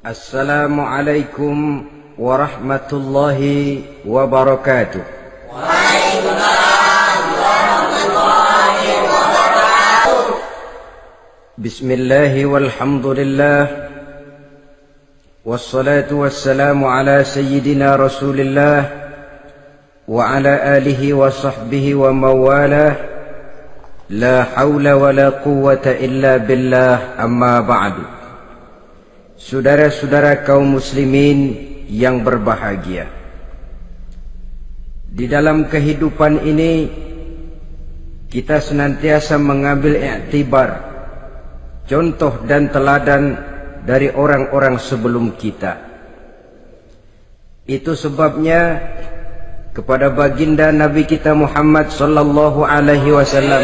Assalamualaikum warahmatullahi wabarakatuh. Waalaikumsalam warahmatullahi wabarakatuh. Bismillahi walhamdulillah. Wassalatu wassalamu ala sayyidina Rasulillah wa ala alihi wa sahbihi wa mawalah. La hawla wa la quwwata illa billah, amma ba'du. Saudara-saudara kaum muslimin yang berbahagia, di dalam kehidupan ini kita senantiasa mengambil iktibar, contoh dan teladan dari orang-orang sebelum kita. Itu sebabnya kepada baginda Nabi kita Muhammad sallallahu alaihi wasallam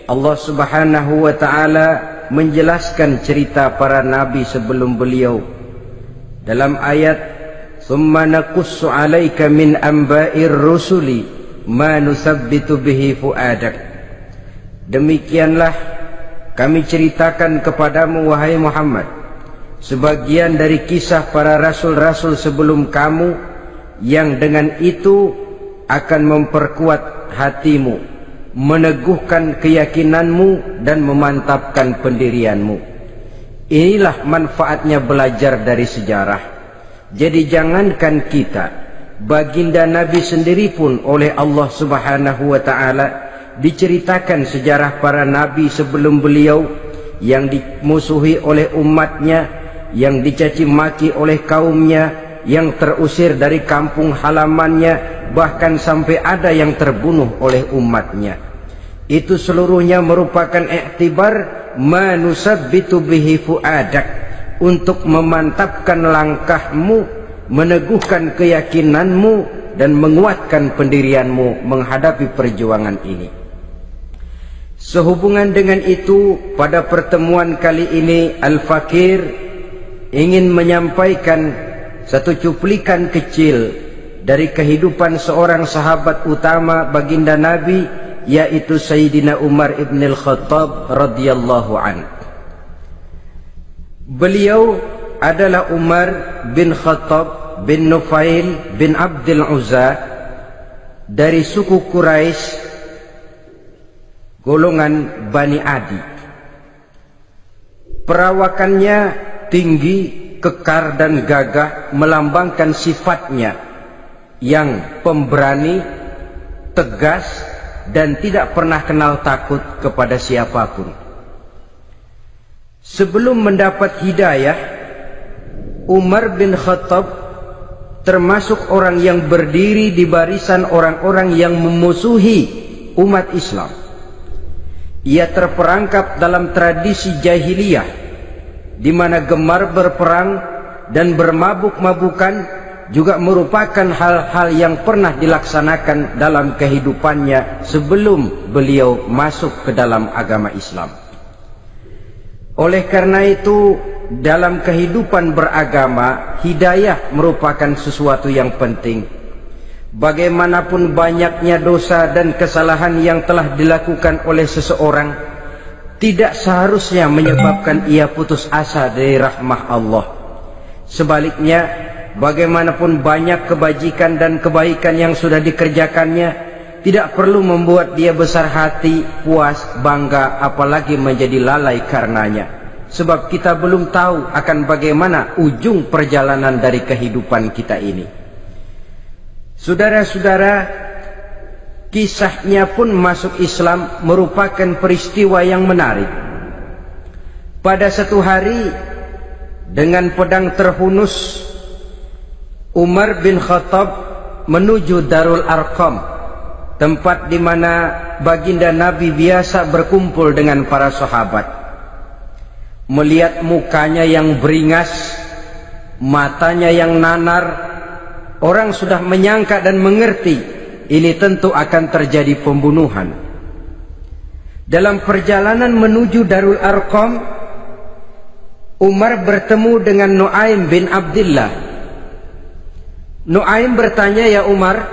Allah Subhanahu wa taala menjelaskan cerita para nabi sebelum beliau dalam ayat "Tsumma naqussu 'alaika min amba'ir rusuli ma nusabbitu bihi fu'adak." Demikianlah kami ceritakan kepadamu wahai Muhammad sebagian dari kisah para rasul-rasul sebelum kamu yang dengan itu akan memperkuat hatimu, meneguhkan keyakinanmu dan memantapkan pendirianmu. Inilah manfaatnya belajar dari sejarah. Jadi jangankan kita, baginda Nabi sendiri pun oleh Allah Subhanahu wa taala diceritakan sejarah para nabi sebelum beliau yang dimusuhi oleh umatnya, yang dicaci maki oleh kaumnya, yang terusir dari kampung halamannya, bahkan sampai ada yang terbunuh oleh umatnya. Itu seluruhnya merupakan iktibar manusabbitu bihi fu'adak, untuk memantapkan langkahmu, meneguhkan keyakinanmu dan menguatkan pendirianmu menghadapi perjuangan ini. Sehubungan dengan itu, pada pertemuan kali ini Al-Fakir ingin menyampaikan satu cuplikan kecil dari kehidupan seorang sahabat utama baginda Nabi, yaitu Sayyidina Umar ibn al-Khattab radhiyallahu an. Beliau adalah Umar bin Khattab bin Nufail bin Abdul Uzza dari suku Quraisy golongan Bani Adi. Perawakannya tinggi, kekar dan gagah, melambangkan sifatnya yang pemberani, tegas, dan tidak pernah kenal takut kepada siapapun. Sebelum mendapat hidayah, Umar bin Khattab termasuk orang yang berdiri di barisan orang-orang yang memusuhi umat Islam. Ia terperangkap dalam tradisi jahiliyah, di mana gemar berperang dan bermabuk-mabukan juga merupakan hal-hal yang pernah dilaksanakan dalam kehidupannya sebelum beliau masuk ke dalam agama Islam. Oleh karena itu, dalam kehidupan beragama, hidayah merupakan sesuatu yang penting. Bagaimanapun banyaknya dosa dan kesalahan yang telah dilakukan oleh seseorang, tidak seharusnya menyebabkan ia putus asa dari rahmah Allah. Sebaliknya, bagaimanapun banyak kebajikan dan kebaikan yang sudah dikerjakannya, tidak perlu membuat dia besar hati, puas, bangga, apalagi menjadi lalai karenanya. Sebab kita belum tahu akan bagaimana ujung perjalanan dari kehidupan kita ini. Saudara-saudara, kisahnya pun masuk Islam merupakan peristiwa yang menarik. Pada satu hari, dengan pedang terhunus, Umar bin Khattab menuju Darul Arqam, tempat di mana baginda Nabi biasa berkumpul dengan para sahabat. Melihat mukanya yang beringas, matanya yang nanar, orang sudah menyangka dan mengerti ini tentu akan terjadi pembunuhan. Dalam perjalanan menuju Darul Arqam, Umar bertemu dengan Nuaim bin Abdullah. Nuaim bertanya, "Ya Umar,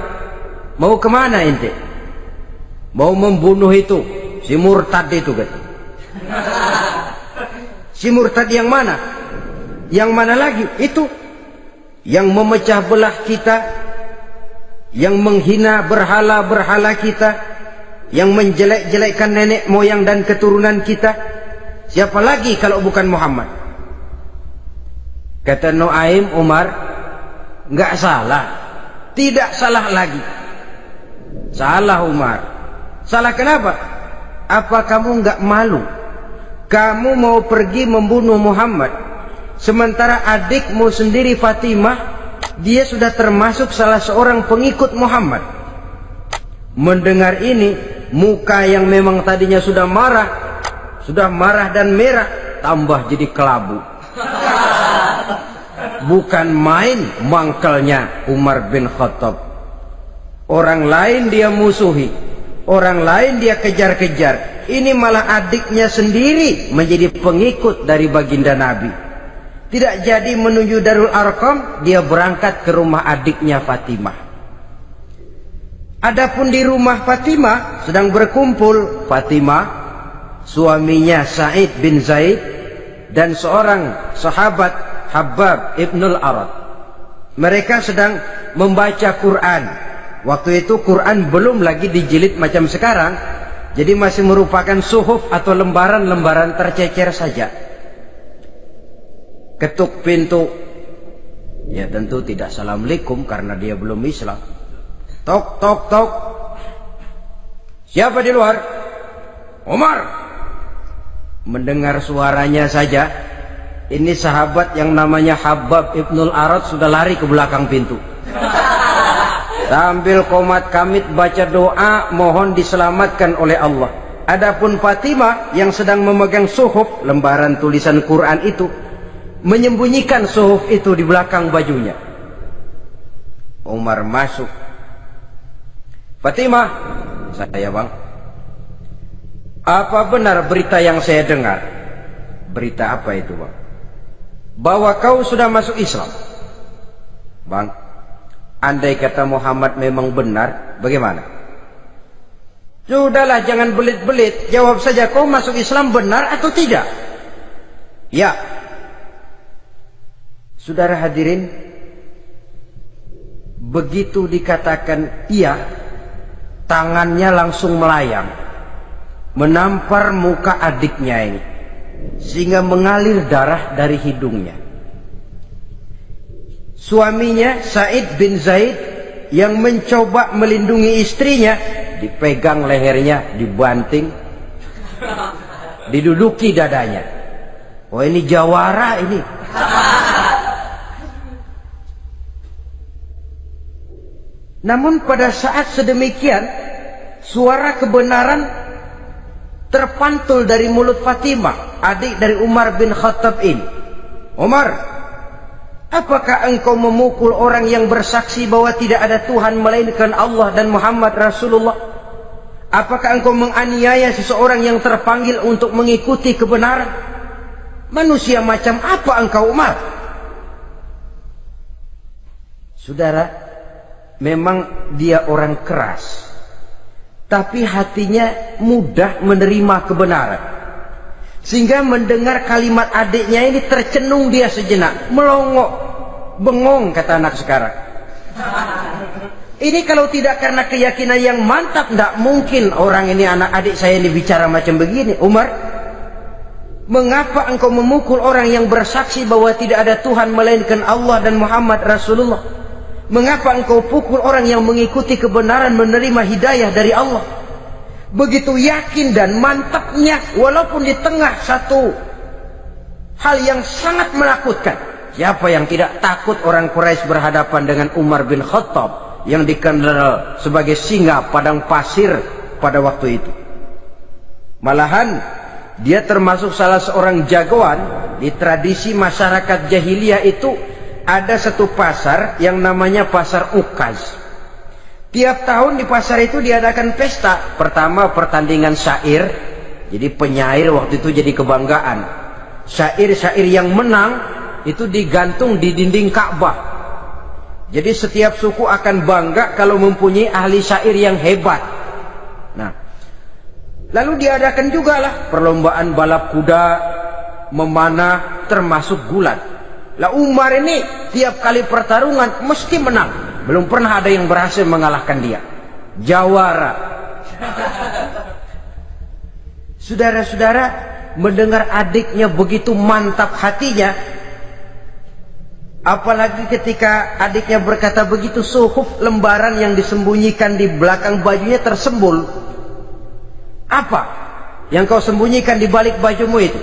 mau kemana ente?" "Mau membunuh itu, si murtad itu," kata. "Si murtad yang mana?" Yang mana lagi? Itu yang memecah belah kita, yang menghina berhala-berhala kita, yang menjelek-jelekkan nenek moyang dan keturunan kita. Siapa lagi kalau bukan Muhammad? Kata Nuaim Umar, enggak salah. Tidak salah lagi. Salah Umar. Salah kenapa? Apa kamu enggak malu? Kamu mau pergi membunuh Muhammad, sementara adikmu sendiri Fatimah, dia sudah termasuk salah seorang pengikut Muhammad. Mendengar ini, muka yang memang tadinya sudah marah dan merah, tambah jadi kelabu. Bukan main mangkelnya Umar bin Khattab. Orang lain dia musuhi, orang lain dia kejar-kejar. Ini malah adiknya sendiri menjadi pengikut dari baginda Nabi. Tidak jadi menuju Darul Arqam, dia berangkat ke rumah adiknya Fatimah. Adapun di rumah Fatimah sedang berkumpul Fatimah, suaminya Sa'id bin Zaid, dan seorang sahabat Habbab ibnul Arad. Mereka sedang membaca Quran. Waktu itu Quran belum lagi dijilid macam sekarang, jadi masih merupakan suhuf atau lembaran-lembaran tercecer saja. Ketuk pintu, ya tentu tidak assalamualaikum karena dia belum Islam. Tok tok tok. Siapa di luar? Umar. Mendengar suaranya saja, ini sahabat yang namanya Habbab ibnul Arad sudah lari ke belakang pintu. Sambil komat kamit baca doa mohon diselamatkan oleh Allah. Adapun Fatimah yang sedang memegang suhuf, lembaran tulisan Quran itu, menyembunyikan suhuf itu di belakang bajunya. Umar masuk. Fatimah, saya bang, apa benar berita yang saya dengar? Berita apa itu bang? Bahwa kau sudah masuk Islam. Bang, andai kata Muhammad memang benar, bagaimana? Sudahlah, jangan belit-belit. Jawab saja, kau masuk Islam benar atau tidak? Ya. Saudara hadirin, begitu dikatakan iya, tangannya langsung melayang, menampar muka adiknya ini, sehingga mengalir darah dari hidungnya. Suaminya Sa'id bin Zaid yang mencoba melindungi istrinya, dipegang lehernya, dibanting, diduduki dadanya. Oh, ini jawara ini. Namun pada saat sedemikian, suara kebenaran terpantul dari mulut Fatimah, adik dari Umar bin Khattab ini. Umar, apakah engkau memukul orang yang bersaksi bahwa tidak ada Tuhan melainkan Allah dan Muhammad Rasulullah? Apakah engkau menganiaya seseorang yang terpanggil untuk mengikuti kebenaran? Manusia macam apa engkau, Umar? Saudara, memang dia orang keras, tapi hatinya mudah menerima kebenaran. Sehingga mendengar kalimat adiknya ini tercenung dia sejenak, melongo, bengong kata anak sekarang. Ini kalau tidak karena keyakinan yang mantap, tidak mungkin orang ini, anak adik saya ini bicara macam begini. Umar, mengapa engkau memukul orang yang bersaksi bahwa tidak ada Tuhan melainkan Allah dan Muhammad Rasulullah? Mengapa engkau pukul orang yang mengikuti kebenaran, menerima hidayah dari Allah? Begitu yakin dan mantapnya, walaupun di tengah satu hal yang sangat menakutkan. Siapa yang tidak takut orang Quraisy berhadapan dengan Umar bin Khattab yang dikenal sebagai singa padang pasir pada waktu itu? Malahan dia termasuk salah seorang jagoan. Di tradisi masyarakat jahiliyah itu ada satu pasar yang namanya pasar Ukaz. Tiap tahun di pasar itu diadakan pesta. Pertama pertandingan syair. Jadi penyair waktu itu jadi kebanggaan. Syair-syair yang menang itu digantung di dinding Ka'bah. Jadi setiap suku akan bangga kalau mempunyai ahli syair yang hebat. Nah, lalu diadakan juga lah perlombaan balap kuda, memanah, termasuk gulat. Lah Umar ini tiap kali pertarungan mesti menang. Belum pernah ada yang berhasil mengalahkan dia. Jawara. Saudara-saudara, mendengar adiknya begitu mantap hatinya, apalagi ketika adiknya berkata begitu, suhuf, lembaran yang disembunyikan di belakang bajunya tersembul. Apa yang kau sembunyikan di balik bajumu itu?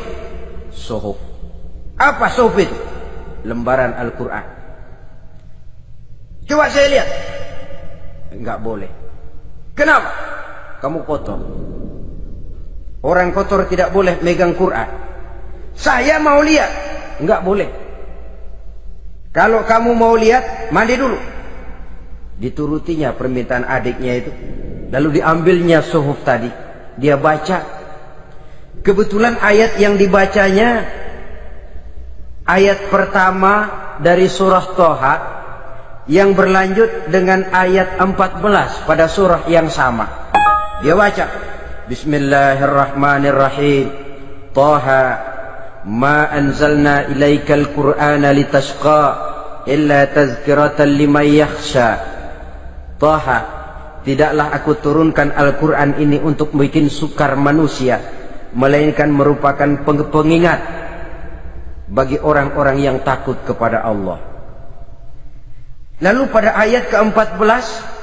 Suhuf. Apa suhuf itu? Lembaran Al-Quran. Coba saya lihat. Enggak boleh. Kenapa? Kamu kotor. Orang kotor tidak boleh megang Quran. Saya mau lihat. Enggak boleh. Kalau kamu mau lihat, mandi dulu. Diturutinya permintaan adiknya itu. Lalu diambilnya suhuf tadi. Dia baca. Kebetulan ayat yang dibacanya ayat pertama dari surah Thaha yang berlanjut dengan ayat 14 pada surah yang sama. Dia baca, Bismillahirrahmanirrahim. Thaha ma anzalna ilaikal Qur'ana litashqa illa tazkiratan liman yakhsha. Thaha, tidaklah aku turunkan Al-Quran ini untuk bikin sukar manusia, melainkan merupakan pengingat bagi orang-orang yang takut kepada Allah. Lalu pada ayat ke-14,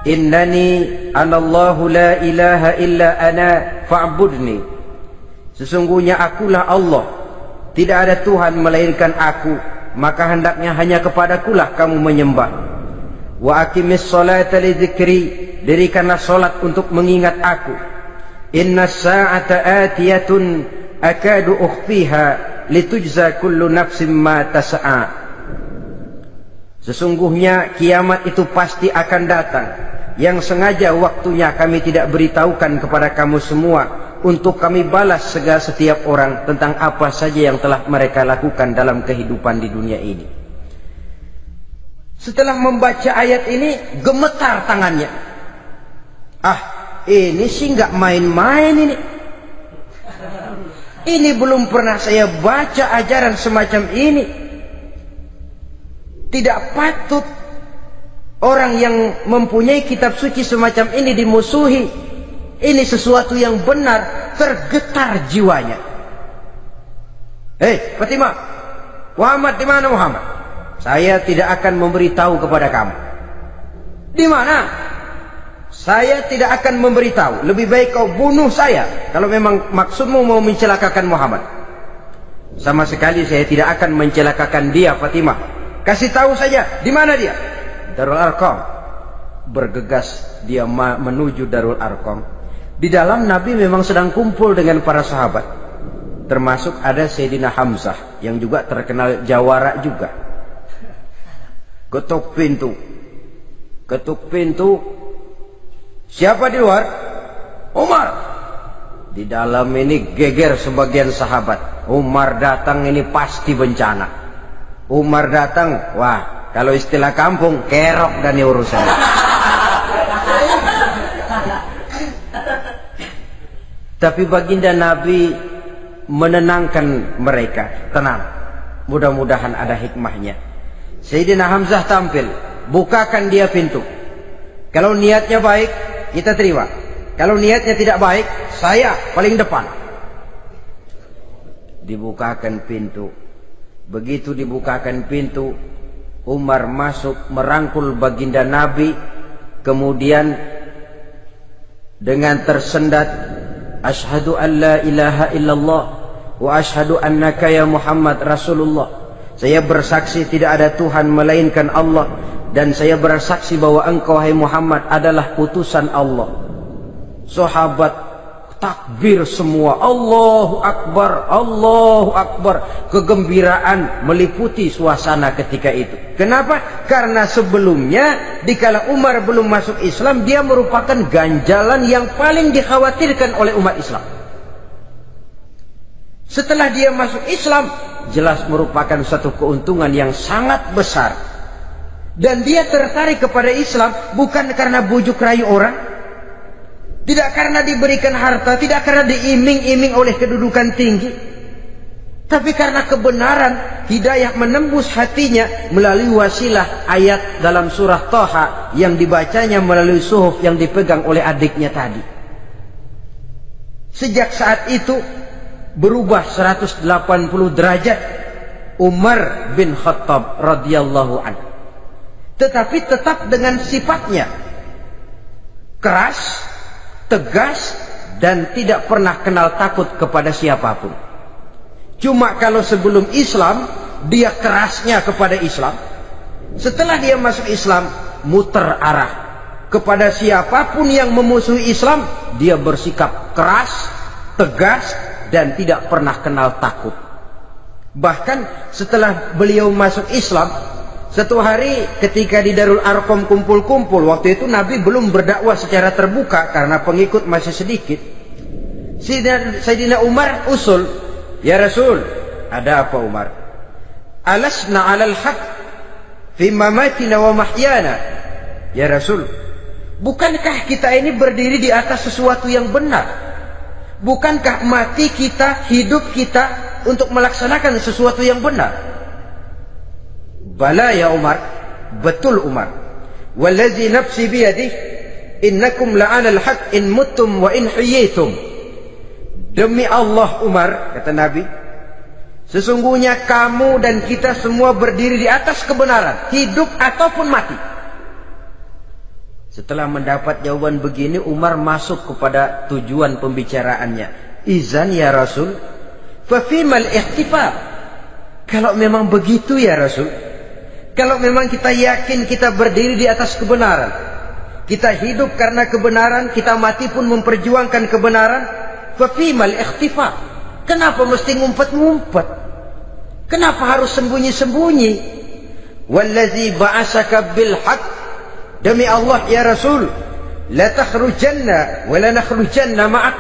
Innani anallahu la ilaha illa ana fa'budni. Sesungguhnya akulah Allah, tidak ada Tuhan melainkan aku, maka hendaknya hanya kepadakulah kamu menyembah. Wa aqimis sholata li dzikri, dirikanlah salat untuk mengingat aku. Inna sa'ata atiyatun akadu ukhfiha litujza kullu nafsin ma tas'a. Sesungguhnya kiamat itu pasti akan datang, yang sengaja waktunya kami tidak beritahukan kepada kamu semua, untuk kami balas segala setiap orang tentang apa saja yang telah mereka lakukan dalam kehidupan di dunia ini. Setelah membaca ayat ini, gemetar tangannya. Ah, ini sih nggak main-main ini. Ini belum pernah saya baca ajaran semacam ini. Tidak patut orang yang mempunyai kitab suci semacam ini dimusuhi. Ini sesuatu yang benar. Tergetar jiwanya. Hei Fatimah, Muhammad di mana Muhammad? Saya tidak akan memberitahu kepada kamu. Di mana? Saya tidak akan memberitahu. Lebih baik kau bunuh saya kalau memang maksudmu mau mencelakakan Muhammad. Sama sekali saya tidak akan mencelakakan dia, Fatimah. Kasih tahu saja, di mana dia? Darul Arqam. Bergegas dia menuju Darul Arqam. Di dalam Nabi memang sedang kumpul dengan para sahabat. Termasuk ada Sayyidina Hamzah yang juga terkenal jawara juga. Ketuk pintu. Ketuk pintu. Siapa di luar? Umar. Di dalam ini geger sebagian sahabat. Umar datang ini pasti bencana. Umar datang, wah, kalau istilah kampung, kerok dan urusan. Tapi baginda Nabi menenangkan mereka. Tenang, mudah-mudahan ada hikmahnya. Sayyidina Hamzah tampil, bukakan dia pintu. Kalau niatnya baik, kita terima. Kalau niatnya tidak baik, saya paling depan. Dibukakan pintu. Begitu dibukakan pintu, Umar masuk merangkul baginda Nabi. Kemudian dengan tersendat, Ashhadu an la ilaha illallah wa ashhadu annaka ya Muhammad Rasulullah. Saya bersaksi tidak ada Tuhan melainkan Allah, dan saya bersaksi bahwa engkau hai Muhammad adalah utusan Allah. Sahabat takbir semua, Allahu Akbar, Allahu Akbar. Kegembiraan meliputi suasana ketika itu. Kenapa? Karena sebelumnya dikala Umar belum masuk Islam, dia merupakan ganjalan yang paling dikhawatirkan oleh umat Islam. Setelah dia masuk Islam, jelas merupakan satu keuntungan yang sangat besar. Dan dia tertarik kepada Islam bukan karena bujuk rayu orang, tidak karena diberikan harta, tidak karena diiming-iming oleh kedudukan tinggi, Tapi karena kebenaran, hidayah menembus hatinya melalui wasilah ayat dalam surah Thaha yang dibacanya melalui suhuf yang dipegang oleh adiknya tadi. Sejak saat itu berubah 180 derajat Umar bin Khattab radhiyallahu anhu. Tetapi tetap dengan sifatnya keras, tegas, dan tidak pernah kenal takut kepada siapapun. Cuma kalau sebelum Islam dia kerasnya kepada Islam, setelah dia masuk Islam muter arah kepada siapapun yang memusuhi Islam, dia bersikap keras, tegas, dan tidak pernah kenal takut. Bahkan setelah beliau masuk Islam, satu hari ketika di Darul Arqam kumpul-kumpul, waktu itu Nabi belum berdakwah secara terbuka karena pengikut masih sedikit. Sayyidina Umar usul, "Ya Rasul, ada apa Umar? Alasna 'alal haq fi mamatina wa mahyana?" Ya Rasul, bukankah kita ini berdiri di atas sesuatu yang benar? Bukankah mati kita, hidup kita untuk melaksanakan sesuatu yang benar? Bala ya Umar, betul Umar. Wallazi nafsi biyadih, innakum la'alal haq in muttum wa in hiyitum. Demi Allah Umar, kata Nabi, sesungguhnya kamu dan kita semua berdiri di atas kebenaran, hidup ataupun mati. Setelah mendapat jawaban begini, Umar masuk kepada tujuan pembicaraannya. Izan ya Rasul, fafimal ihtifal. Kalau memang begitu ya Rasul, kalau memang kita yakin kita berdiri di atas kebenaran, kita hidup karena kebenaran, kita mati pun memperjuangkan kebenaran, fafimal ikhtifa. Kenapa mesti ngumpet-ngumpet? Kenapa harus sembunyi-sembunyi? Wallazi ba'asaka bil haq, demi Allah ya Rasul, la takhrujanna wa la nakhrujanna ma'ak.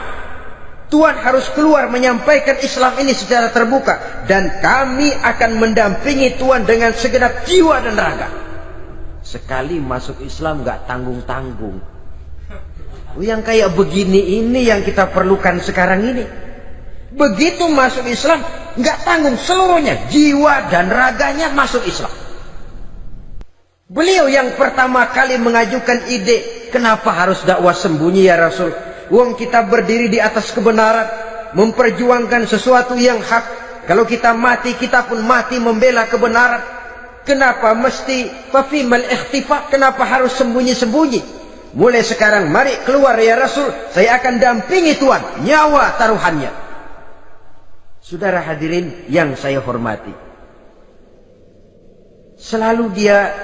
Tuhan harus keluar menyampaikan Islam ini secara terbuka, dan kami akan mendampingi Tuhan dengan segenap jiwa dan raga. Sekali masuk Islam gak tanggung-tanggung. Yang kayak begini ini yang kita perlukan sekarang ini. Begitu masuk Islam nggak tanggung seluruhnya, jiwa dan raganya masuk Islam. Beliau yang pertama kali mengajukan ide, kenapa harus dakwah sembunyi ya Rasul? Wong kita berdiri di atas kebenaran, memperjuangkan sesuatu yang hak. Kalau kita mati, kita pun mati membela kebenaran. Kenapa mesti fafimal ikhtifa? Kenapa harus sembunyi-sembunyi? Mulai sekarang mari keluar ya Rasul, saya akan dampingi Tuhan, nyawa taruhannya. Saudara hadirin yang saya hormati, selalu dia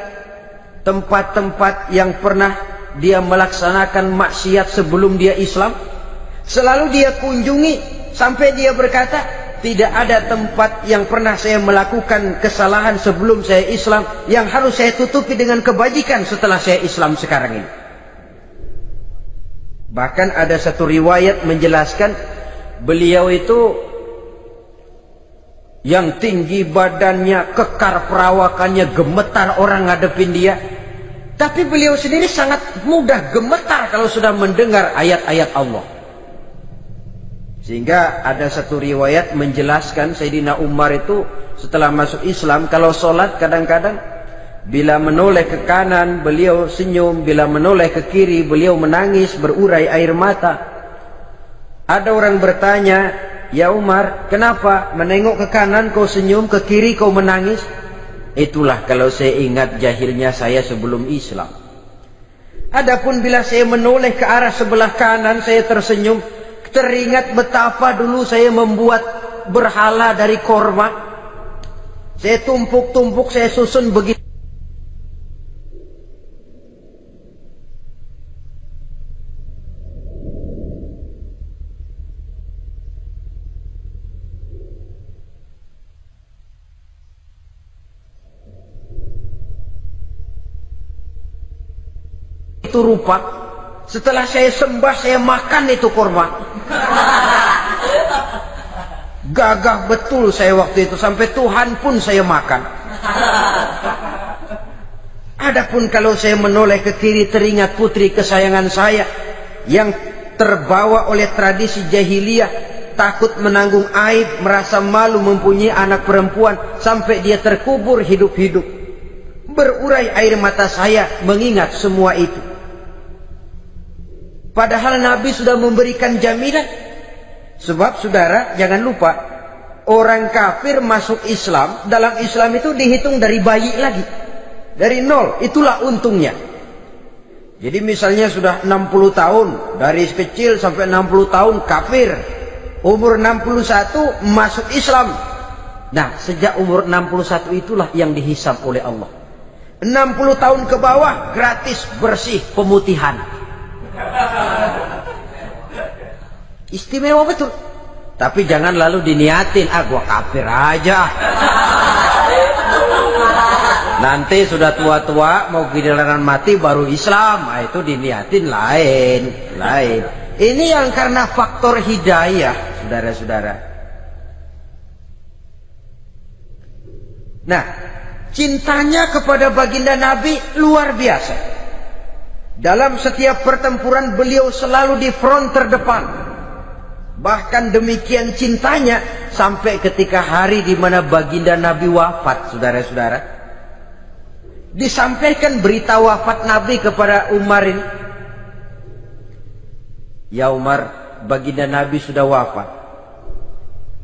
tempat-tempat yang pernah dia melaksanakan maksiat sebelum dia Islam, selalu dia kunjungi sampai dia berkata, tidak ada tempat yang pernah saya melakukan kesalahan sebelum saya Islam yang harus saya tutupi dengan kebajikan setelah saya Islam sekarang ini. Bahkan ada satu riwayat menjelaskan beliau itu yang tinggi badannya, kekar perawakannya, gemetar orang ngadepin dia. Tapi beliau sendiri sangat mudah gemetar kalau sudah mendengar ayat-ayat Allah. Sehingga ada satu riwayat menjelaskan Sayyidina Umar itu setelah masuk Islam, kalau sholat kadang-kadang bila menoleh ke kanan beliau senyum, bila menoleh ke kiri beliau menangis berurai air mata. Ada orang bertanya, ya Umar, kenapa menengok ke kanan kau senyum, ke kiri kau menangis? Itulah kalau saya ingat jahilnya saya sebelum Islam. Adapun bila saya menoleh ke arah sebelah kanan saya tersenyum, teringat betapa dulu saya membuat berhala dari korma. Saya tumpuk-tumpuk, saya susun begitu. Itu rupa. Setelah saya sembah, saya makan itu korma. Gagah betul saya waktu itu, sampai Tuhan pun saya makan. Adapun kalau saya menoleh ke kiri, teringat putri kesayangan saya yang terbawa oleh tradisi jahiliyah, takut menanggung aib, merasa malu mempunyai anak perempuan, sampai dia terkubur hidup-hidup. Berurai air mata saya mengingat semua itu. Padahal Nabi sudah memberikan jaminan. Sebab saudara, jangan lupa, orang kafir masuk Islam, dalam Islam itu dihitung dari bayi lagi. Dari nol, itulah untungnya. Jadi misalnya sudah 60 tahun, dari kecil sampai 60 tahun kafir. Umur 61 masuk Islam. Nah, sejak umur 61 itulah yang dihisab oleh Allah. 60 tahun ke bawah gratis bersih pemutihan. Istimewa betul. Tapi jangan lalu diniatin, gua kafir aja. Nanti sudah tua-tua mau giliran mati baru Islam, itu diniatin lain. Ini yang karena faktor hidayah, saudara-saudara. Nah, cintanya kepada baginda Nabi luar biasa. Dalam setiap pertempuran beliau selalu di front terdepan. Bahkan demikian cintanya sampai ketika hari di mana baginda Nabi wafat, saudara-saudara. Disampaikan berita wafat Nabi kepada Umar ini. Ya Umar, baginda Nabi sudah wafat.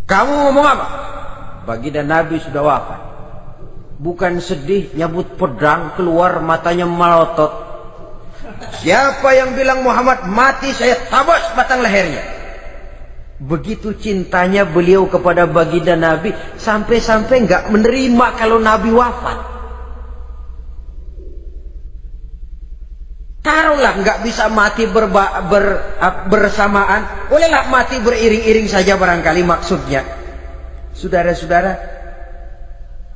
Kamu ngomong apa? Baginda Nabi sudah wafat. Bukan sedih, nyabut pedang, keluar matanya melotot. Siapa yang bilang Muhammad mati, saya tabas batang lehernya. Begitu cintanya beliau kepada baginda Nabi, sampai-sampai nggak menerima kalau Nabi wafat. Taruhlah nggak bisa mati bersamaan, bolehlah mati beriring-iring saja barangkali maksudnya. Saudara-saudara,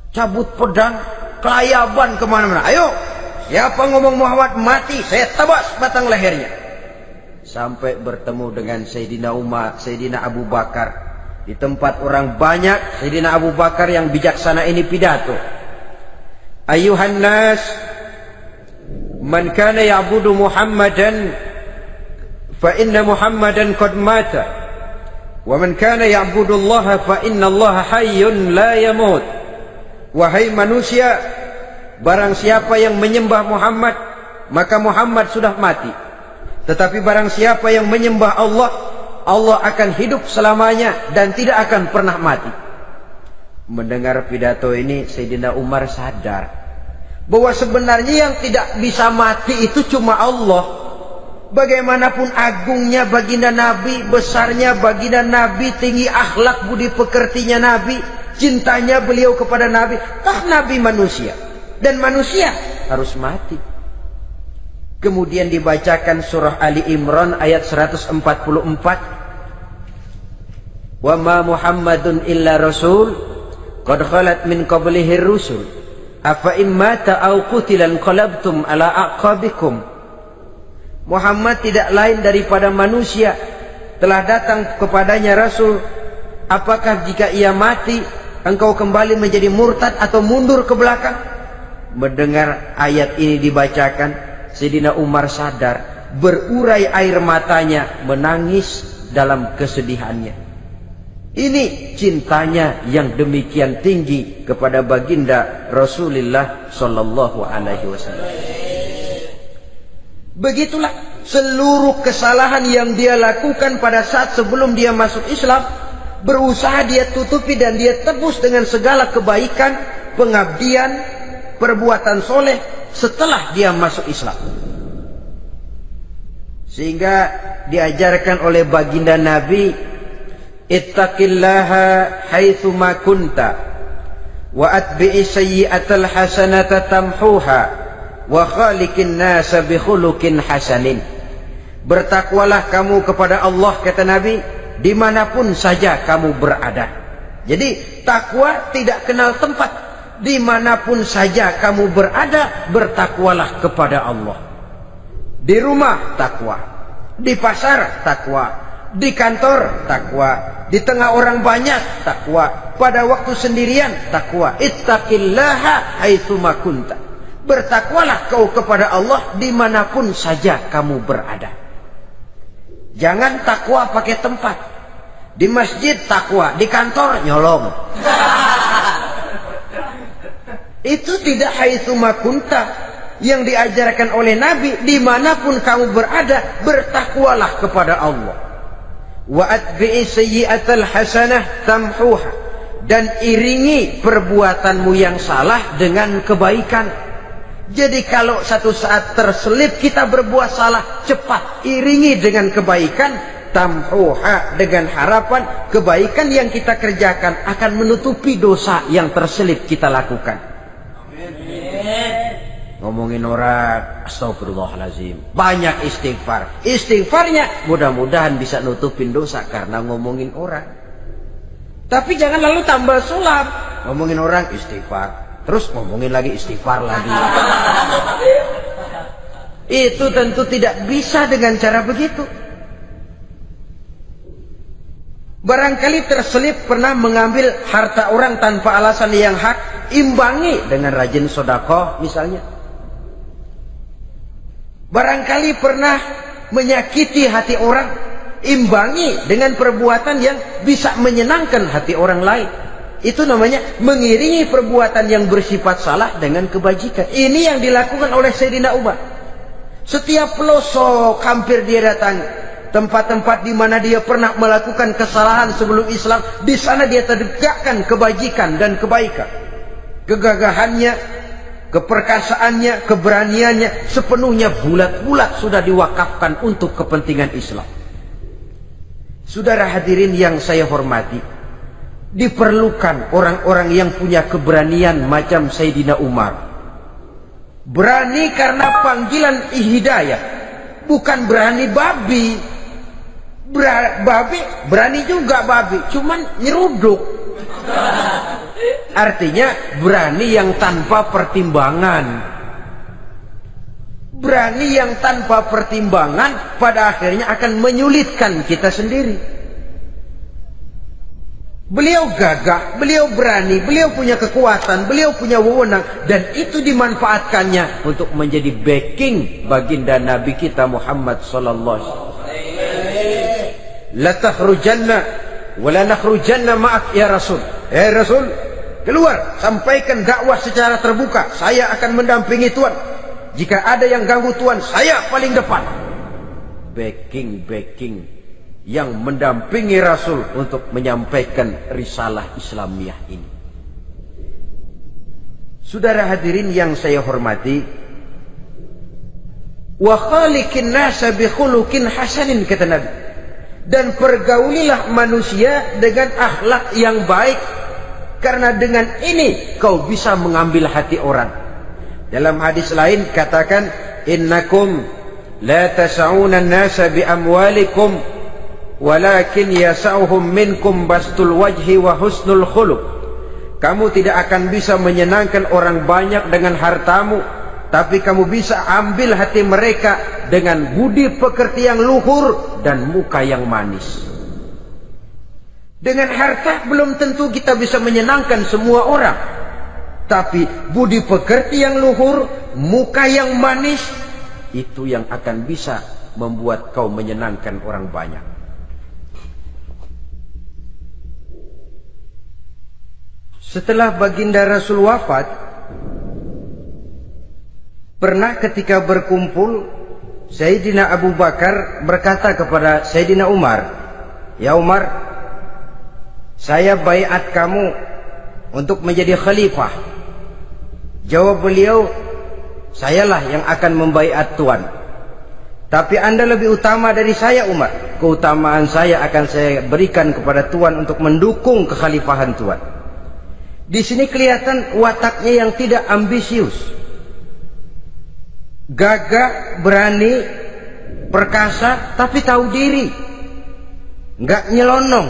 cabut pedang, kelayaban kemana-mana. Ayo, siapa ngomong Muhammad mati, saya tabas batang lehernya. Sampai bertemu dengan Sayyidina Umar, Sayyidina Abu Bakar. Di tempat orang banyak, Sayyidina Abu Bakar yang bijaksana ini pidato. Ayuhan nas, man kana ya'budu Muhammadan fa inna Muhammadan qad mata wa man kana ya'budu Allah fa inna Allah hayyun la yamut. Wahai manusia, barang siapa yang menyembah Muhammad, maka Muhammad sudah mati. Tetapi barang siapa yang menyembah Allah, Allah akan hidup selamanya dan tidak akan pernah mati. Mendengar pidato ini, Sayyidina Umar sadar bahwa sebenarnya yang tidak bisa mati itu cuma Allah. Bagaimanapun agungnya baginda Nabi, besarnya baginda Nabi, tinggi akhlak budi pekertinya Nabi, cintanya beliau kepada Nabi, Nabi manusia, dan manusia harus mati. Kemudian dibacakan surah Ali Imran ayat 144. Wa ma Muhammadun illa rasul qad khalat min qablihi rusul afa immata aw qutilan qalabtum ala aqabikum. Muhammad tidak lain daripada manusia, telah datang kepadanya rasul. Apakah jika ia mati engkau kembali menjadi murtad atau mundur ke belakang? Mendengar ayat ini dibacakan, Sayyidina Umar sadar, berurai air matanya, menangis dalam kesedihannya. Ini cintanya yang demikian tinggi kepada baginda Rasulullah sallallahu alaihi wasallam. Begitulah seluruh kesalahan yang dia lakukan pada saat sebelum dia masuk Islam, berusaha dia tutupi dan dia tebus dengan segala kebaikan, pengabdian, perbuatan soleh setelah dia masuk Islam. Sehingga diajarkan oleh baginda Nabi, ittaqillaha haitsu ma kunta wa atbi'i sayyi'atal hasanata tamhuha wa khaliqin nasa bi khuluqin hasanin. Bertakwalah kamu kepada Allah, kata Nabi, dimanapun saja kamu berada. Jadi takwa tidak kenal tempat. Dimanapun saja kamu berada, bertakwalah kepada Allah. Di rumah takwa, di pasar takwa, di kantor takwa, di tengah orang banyak takwa, pada waktu sendirian takwa. Ittaqillaha haitsu ma kunta. Bertakwalah kau kepada Allah dimanapun saja kamu berada. Jangan takwa pakai tempat. Di masjid takwa, di kantor nyolong. Itu tidak haitsu makunta. Yang diajarkan oleh Nabi, dimanapun kamu berada, bertakwalah kepada Allah. Wa atbi'i sayyi'atal hasanah tamhuha, dan iringi perbuatanmu yang salah dengan kebaikan. Jadi kalau satu saat terselip kita berbuat salah, cepat iringi dengan kebaikan, tamhuha, dengan harapan kebaikan yang kita kerjakan akan menutupi dosa yang terselip kita lakukan. Ngomongin orang, astagfirullahaladzim, banyak istighfar. Istighfarnya mudah-mudahan bisa nutupin dosa karena ngomongin orang. Tapi jangan lalu tambah sulap. Ngomongin orang istighfar, terus ngomongin lagi istighfar lagi. Itu tentu tidak bisa dengan cara begitu. Barangkali terselip pernah mengambil harta orang tanpa alasan yang hak, imbangi dengan rajin sedekah misalnya. Barangkali pernah menyakiti hati orang, imbangi dengan perbuatan yang bisa menyenangkan hati orang lain. Itu namanya mengiringi perbuatan yang bersifat salah dengan kebajikan. Ini yang dilakukan oleh Sayyidina Umar. Setiap pelosok hampir dia datangi, tempat-tempat di mana dia pernah melakukan kesalahan sebelum Islam, di sana dia tegakkan kebajikan dan kebaikan. Kegagahannya, keperkasaannya, keberaniannya sepenuhnya bulat-bulat sudah diwakafkan untuk kepentingan Islam. Saudara hadirin yang saya hormati, diperlukan orang-orang yang punya keberanian macam Sayyidina Umar. Berani karena panggilan hidayah, bukan berani babi. Babi berani juga babi, cuman nyeruduk. Artinya berani yang tanpa pertimbangan. Berani yang tanpa pertimbangan pada akhirnya akan menyulitkan kita sendiri. Beliau gagah, beliau berani, beliau punya kekuatan, beliau punya wewenang, dan itu dimanfaatkannya untuk menjadi backing baginda Nabi kita Muhammad sallallahu alaihi wasallam. La takhrujanna wa la nakhrujanna ma'ak ya Rasul. Rasul, keluar, sampaikan dakwah secara terbuka. Saya akan mendampingi Tuhan. Jika ada yang ganggu Tuhan, saya paling depan. Backing yang mendampingi Rasul untuk menyampaikan risalah Islamiyah ini. Saudara hadirin yang saya hormati, wa khaliqin nasa bi khuluqin hasanin, kata Nabi. Dan pergaulilah manusia dengan akhlak yang baik, karena dengan ini kau bisa mengambil hati orang. Dalam hadis lain katakan, innakum la tas'una an-nasa bi amwalikum walakin yas'uhum minkum bastul wajhi wa husnul khuluq. Kamu tidak akan bisa menyenangkan orang banyak dengan hartamu, tapi kamu bisa ambil hati mereka dengan budi pekerti yang luhur dan muka yang manis. Dengan harta belum tentu kita bisa menyenangkan semua orang, tapi budi pekerti yang luhur, muka yang manis, itu yang akan bisa membuat kau menyenangkan orang banyak. Setelah baginda Rasul wafat, pernah ketika berkumpul, Sayyidina Abu Bakar berkata kepada Sayyidina Umar, "Ya Umar, saya baiat kamu untuk menjadi khalifah." Jawab beliau, "Sayalah yang akan membaiat Tuan. Tapi Anda lebih utama dari saya Umar. Keutamaan saya akan saya berikan kepada Tuan untuk mendukung kekhalifahan Tuan." Di sini kelihatan wataknya yang tidak ambisius. Gagah, berani, perkasa, tapi tahu diri. Enggak nyelonong.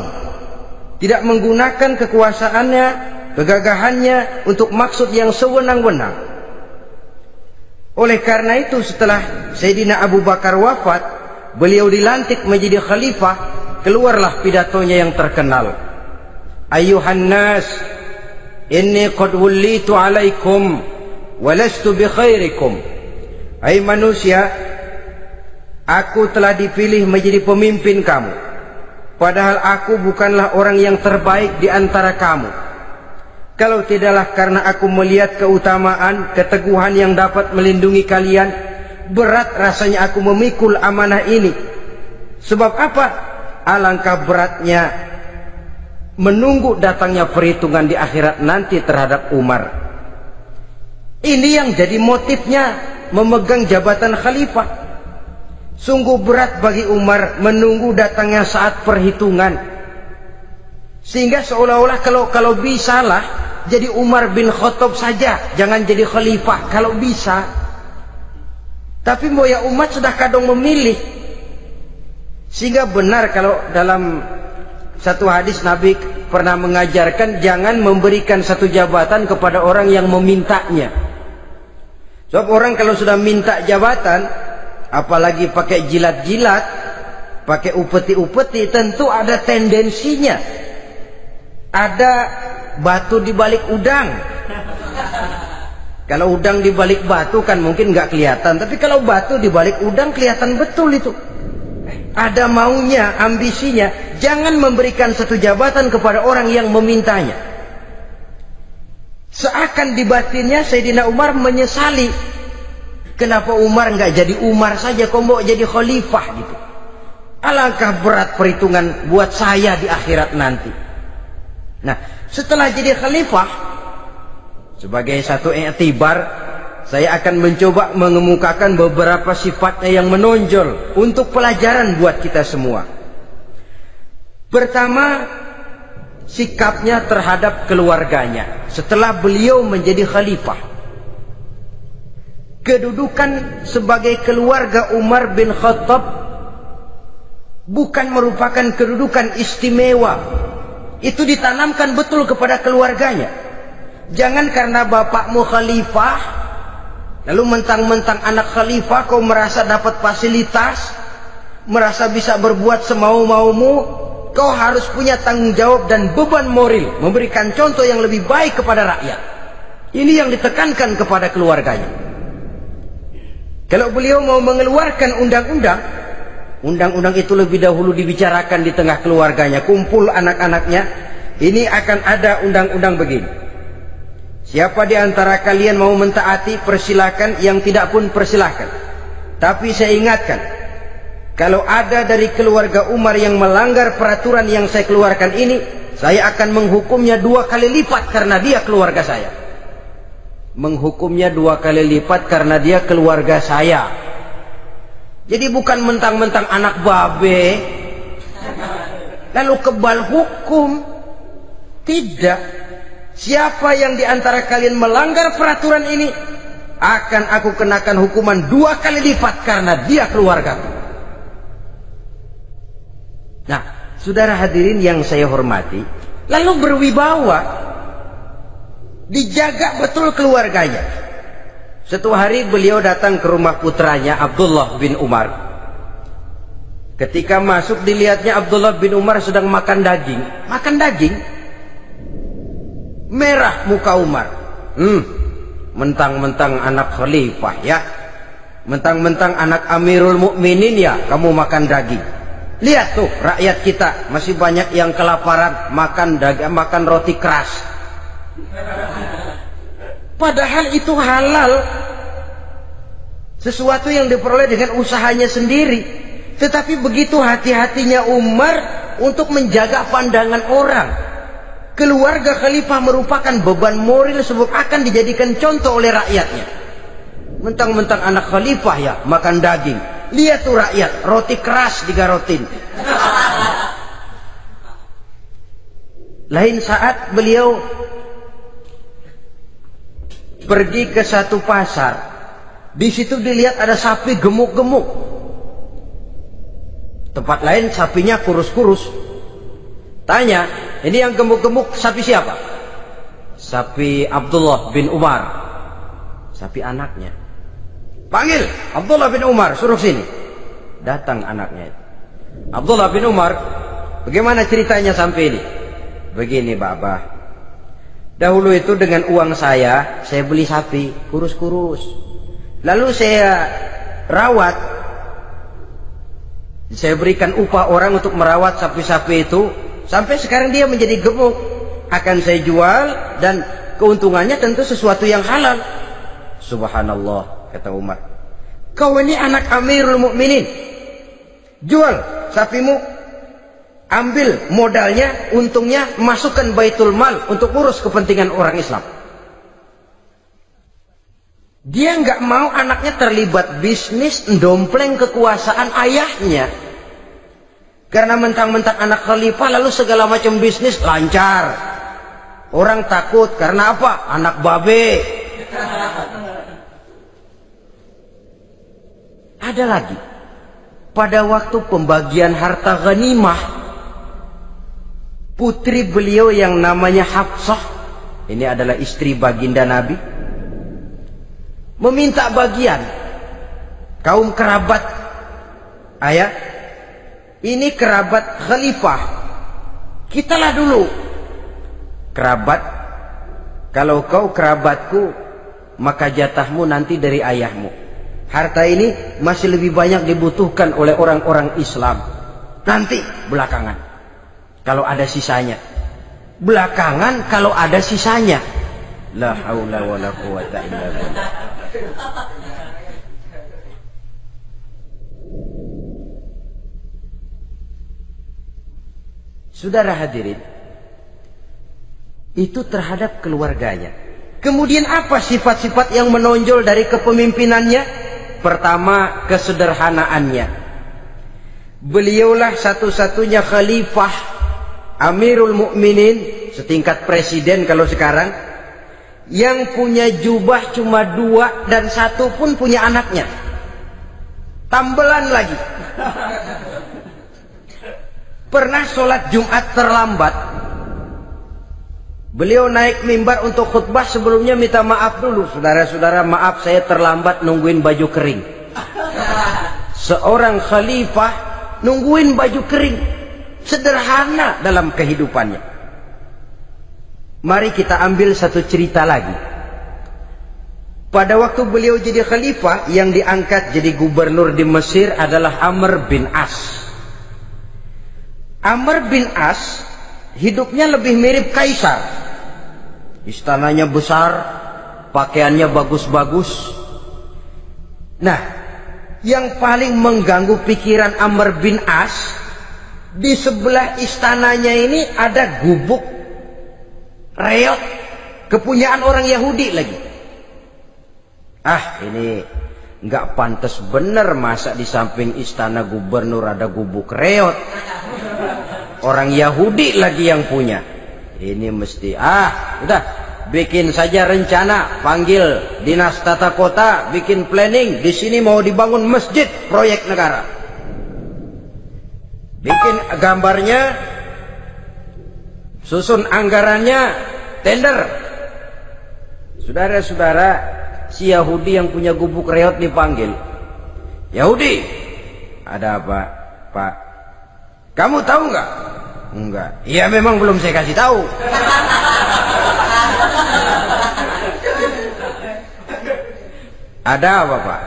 Tidak menggunakan kekuasaannya, kegagahannya untuk maksud yang sewenang-wenang. Oleh karena itu setelah Sayyidina Abu Bakar wafat, beliau dilantik menjadi khalifah, keluarlah pidatonya yang terkenal. Ayuhan nas, inni qad wullitu alaikum walastu bi khairikum. Hai manusia, aku telah dipilih menjadi pemimpin kamu, padahal aku bukanlah orang yang terbaik di antara kamu. Kalau tidaklah karena aku melihat keutamaan, keteguhan yang dapat melindungi kalian, berat rasanya aku memikul amanah ini. Sebab apa? Alangkah beratnya menunggu datangnya perhitungan di akhirat nanti terhadap Umar. Ini yang jadi motifnya memegang jabatan khalifah. Sungguh berat bagi Umar menunggu datangnya saat perhitungan, sehingga seolah-olah kalau bisalah jadi Umar bin Khattab saja, jangan jadi khalifah kalau bisa. Tapi moya umat sudah kadang memilih. Sehingga benar kalau dalam satu hadis Nabi pernah mengajarkan jangan memberikan satu jabatan kepada orang yang memintanya. Sebab orang kalau sudah minta jabatan, apalagi pakai jilat-jilat, pakai upeti-upeti, tentu ada tendensinya. Ada batu di balik udang. Kalau udang di balik batu kan mungkin nggak kelihatan, tapi kalau batu di balik udang kelihatan betul itu. Ada maunya, ambisinya. Jangan memberikan satu jabatan kepada orang yang memintanya. Seakan di batinnya Sayyidina Umar menyesali, kenapa Umar nggak jadi Umar saja, kok mau jadi khalifah gitu. Alangkah berat perhitungan buat saya di akhirat nanti. Nah, setelah jadi khalifah, sebagai satu i'tibar, saya akan mencoba mengemukakan beberapa sifatnya yang menonjol untuk pelajaran buat kita semua. Pertama, sikapnya terhadap keluarganya setelah beliau menjadi khalifah. Kedudukan sebagai keluarga Umar bin Khattab bukan merupakan kedudukan istimewa. Itu ditanamkan betul kepada keluarganya. Jangan karena bapakmu khalifah, lalu mentang-mentang anak khalifah kau merasa dapat fasilitas, merasa bisa berbuat semau-maumu. Kau harus punya tanggung jawab dan beban moral, memberikan contoh yang lebih baik kepada rakyat. Ini yang ditekankan kepada keluarganya. Kalau beliau mau mengeluarkan undang-undang, undang-undang itu lebih dahulu dibicarakan di tengah keluarganya, kumpul anak-anaknya. Ini akan ada undang-undang begini. Siapa di antara kalian mau mentaati, persilakan. Yang tidak pun persilakan. Tapi saya ingatkan, kalau ada dari keluarga Umar yang melanggar peraturan yang saya keluarkan ini, saya akan menghukumnya 2 kali lipat karena dia keluarga saya. Menghukumnya 2 kali lipat karena dia keluarga saya. Jadi bukan mentang-mentang anak babe lalu kebal hukum. Tidak. Siapa yang diantara kalian melanggar peraturan ini, akan aku kenakan hukuman 2 kali lipat karena dia keluargaku. Nah, saudara hadirin yang saya hormati, lalu berwibawa, dijaga betul keluarganya. Suatu hari beliau datang ke rumah putranya Abdullah bin Umar. Ketika masuk dilihatnya Abdullah bin Umar sedang makan daging. Makan daging. Merah muka Umar. Mentang-mentang anak khalifah ya. Mentang-mentang anak Amirul Mukminin ya, kamu makan daging. Lihat tuh rakyat kita masih banyak yang kelaparan, makan daging, makan roti keras. Padahal itu halal, sesuatu yang diperoleh dengan usahanya sendiri. Tetapi begitu hati-hatinya Umar untuk menjaga pandangan orang. Keluarga khalifah merupakan beban moral sebab akan dijadikan contoh oleh rakyatnya. Mentang-mentang anak khalifah ya makan daging. Lihat tuh rakyat, roti keras digarotin. Lain saat beliau pergi ke satu pasar. Di situ dilihat ada sapi gemuk-gemuk. Tempat lain sapinya kurus-kurus. Tanya, ini yang gemuk-gemuk sapi siapa? Sapi Abdullah bin Umar. Sapi anaknya. Panggil Abdullah bin Umar, suruh sini. Datang anaknya. Abdullah bin Umar, bagaimana ceritanya sampai ini? Begini, Bapak. Dahulu itu dengan uang saya beli sapi kurus-kurus. Lalu saya rawat. Saya berikan upah orang untuk merawat sapi-sapi itu. Sampai sekarang dia menjadi gemuk. Akan saya jual dan keuntungannya tentu sesuatu yang halal. Subhanallah, kata Umar. Kau ini anak Amirul Mukminin. Jual sapimu. Ambil modalnya, untungnya, masukkan Baitul Mal untuk urus kepentingan orang Islam. Dia nggak mau anaknya terlibat bisnis, dompleng kekuasaan ayahnya. Karena mentang-mentang anak khalifah lalu segala macam bisnis lancar. Orang takut karena apa? Anak babe. Ada lagi. Pada waktu pembagian harta ghanimah, putri beliau yang namanya Hafsah, ini adalah istri baginda Nabi, meminta bagian. Kaum kerabat ayah, ini kerabat khalifah, kitalah dulu kerabat. Kalau kau kerabatku, maka jatahmu nanti dari ayahmu. Harta ini masih lebih banyak dibutuhkan oleh orang-orang Islam. Nanti belakangan kalau ada sisanya. Belakangan kalau ada sisanya. La haula wala quwata illa billah. Saudara hadirin, itu terhadap keluarganya. Kemudian apa sifat-sifat yang menonjol dari kepemimpinannya? Pertama, kesederhanaannya. Beliaulah satu-satunya khalifah, Amirul Mukminin, setingkat presiden kalau sekarang, yang punya jubah cuma 2 dan 1 pun punya anaknya. Tambelan lagi. Pernah sholat Jumat terlambat. Beliau naik mimbar untuk khutbah, sebelumnya minta maaf dulu. Saudara-saudara, maaf saya terlambat nungguin baju kering. Seorang khalifah nungguin baju kering. Sederhana dalam kehidupannya. Mari kita ambil satu cerita lagi. Pada waktu beliau jadi khalifah, yang diangkat jadi gubernur di Mesir adalah Amr bin As. Amr bin As hidupnya lebih mirip kaisar. Istananya besar, pakaiannya bagus-bagus. Nah, yang paling mengganggu pikiran Amr bin As, di sebelah istananya ini ada gubuk reot, kepunyaan orang Yahudi lagi. Ini nggak pantas bener, masa di samping istana gubernur ada gubuk reot. Orang Yahudi lagi yang punya. Ini mesti udah bikin saja rencana, panggil dinas tata kota, bikin planning. Di sini mau dibangun masjid, proyek negara. Bikin gambarnya, susun anggarannya, tender. Saudara-saudara, si Yahudi yang punya gubuk reot dipanggil. Yahudi, ada apa, Pak? Kamu tahu nggak? Enggak. Iya, memang belum saya kasih tahu. Ada apa, Pak?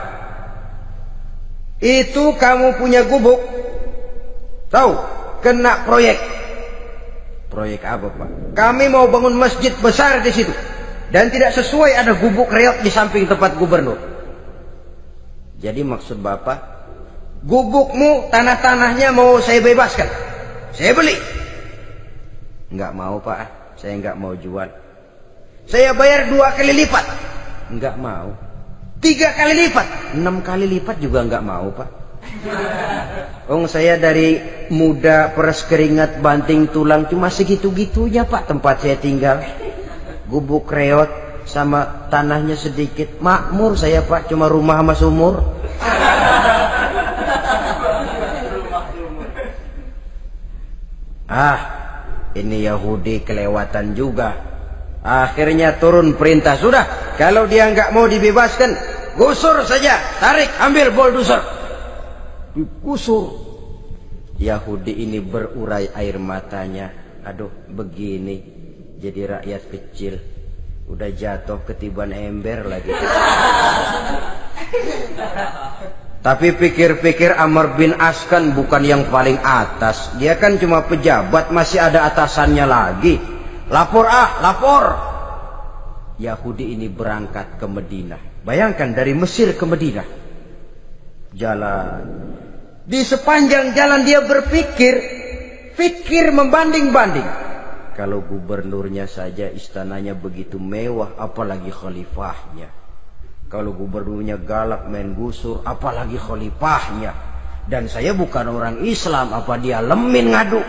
Itu kamu punya gubuk. Tahu? Kena proyek. Proyek apa, Pak? Kami mau bangun masjid besar di situ. Dan tidak sesuai ada gubuk reot di samping tempat gubernur. Jadi maksud Bapak, gubukmu, tanah-tanahnya mau saya bebaskan. Saya beli. Enggak mau, Pak. Saya enggak mau jual. Saya bayar 2 kali lipat. Enggak mau. 3 kali lipat. 6 kali lipat juga enggak mau, Pak. Saya dari muda peres keringat banting tulang cuma segitu-gitunya, Pak, tempat saya tinggal. Gubuk reot sama tanahnya sedikit. Makmur saya, Pak, cuma rumah sama sumur. Ini Yahudi kelewatan juga. Akhirnya turun perintah, sudah, kalau dia nggak mau dibebaskan, gusur saja, tarik, ambil bulldozer. Digusur. Yahudi ini berurai air matanya. Aduh, begini jadi rakyat kecil, udah jatuh ketiban ember lagi. Tapi pikir-pikir Amr bin As kan bukan yang paling atas. Dia kan cuma pejabat, masih ada atasannya lagi. Lapor lapor. Yahudi ini berangkat ke Madinah. Bayangkan dari Mesir ke Madinah. Jalan. Di sepanjang jalan dia pikir membanding-banding. Kalau gubernurnya saja istananya begitu mewah, apalagi khalifahnya. Kalau gubernurnya galak main gusur, apalagi khalifahnya. Dan saya bukan orang Islam, apa dia lemin ngadu?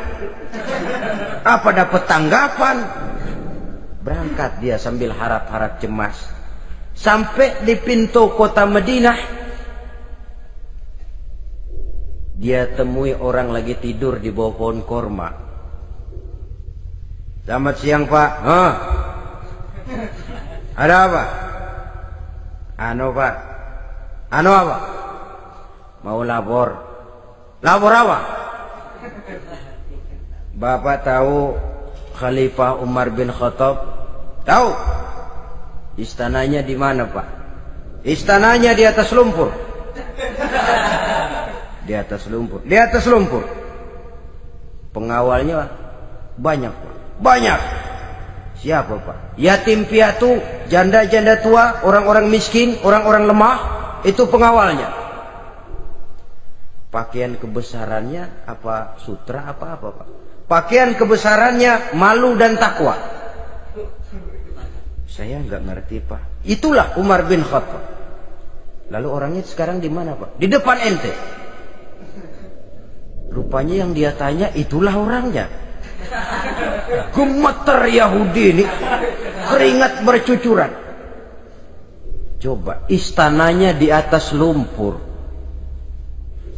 Apa dapat tanggapan? Berangkat dia sambil harap-harap cemas. Sampai di pintu kota Madinah, dia temui orang lagi tidur di bawah pohon korma. Selamat siang Pak. Ada apa? Pak. Apa? Mau lapor. Lapor apa? Bapak tahu Khalifah Umar bin Khattab? Tahu? Istananya di mana Pak? Istananya di atas lumpur. Di atas lumpur. Di atas lumpur. Pengawalnya banyak Pak. Banyak. Siapa Pak? Yatim piatu, janda-janda tua, orang-orang miskin, orang-orang lemah, itu pengawalnya. Pakaian kebesarannya apa sutra apa Pak? Pakaian kebesarannya malu dan takwa. Saya nggak ngerti Pak. Itulah Umar bin Khattab. Lalu orangnya sekarang di mana Pak? Di depan ente. Rupanya yang dia tanya itulah orangnya. Gemeter Yahudi ini, keringat bercucuran. Coba, istananya di atas lumpur.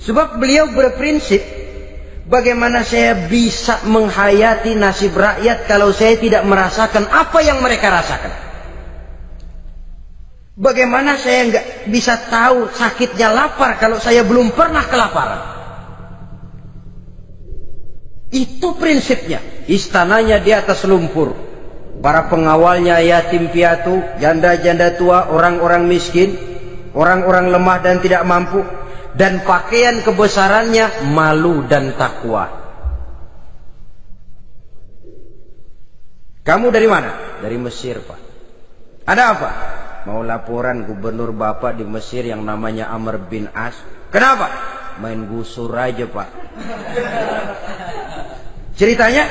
Sebab beliau berprinsip, bagaimana saya bisa menghayati nasib rakyat kalau saya tidak merasakan apa yang mereka rasakan? Bagaimana saya nggak bisa tahu sakitnya lapar kalau saya belum pernah kelaparan? Itu prinsipnya. Istananya di atas lumpur. Para pengawalnya yatim piatu, janda-janda tua, orang-orang miskin, orang-orang lemah dan tidak mampu. Dan pakaian kebesarannya malu dan takwa. Kamu dari mana? Dari Mesir Pak. Ada apa? Mau laporan gubernur Bapak di Mesir yang namanya Amr bin As. Kenapa? Main gusur aja Pak. Ceritanya,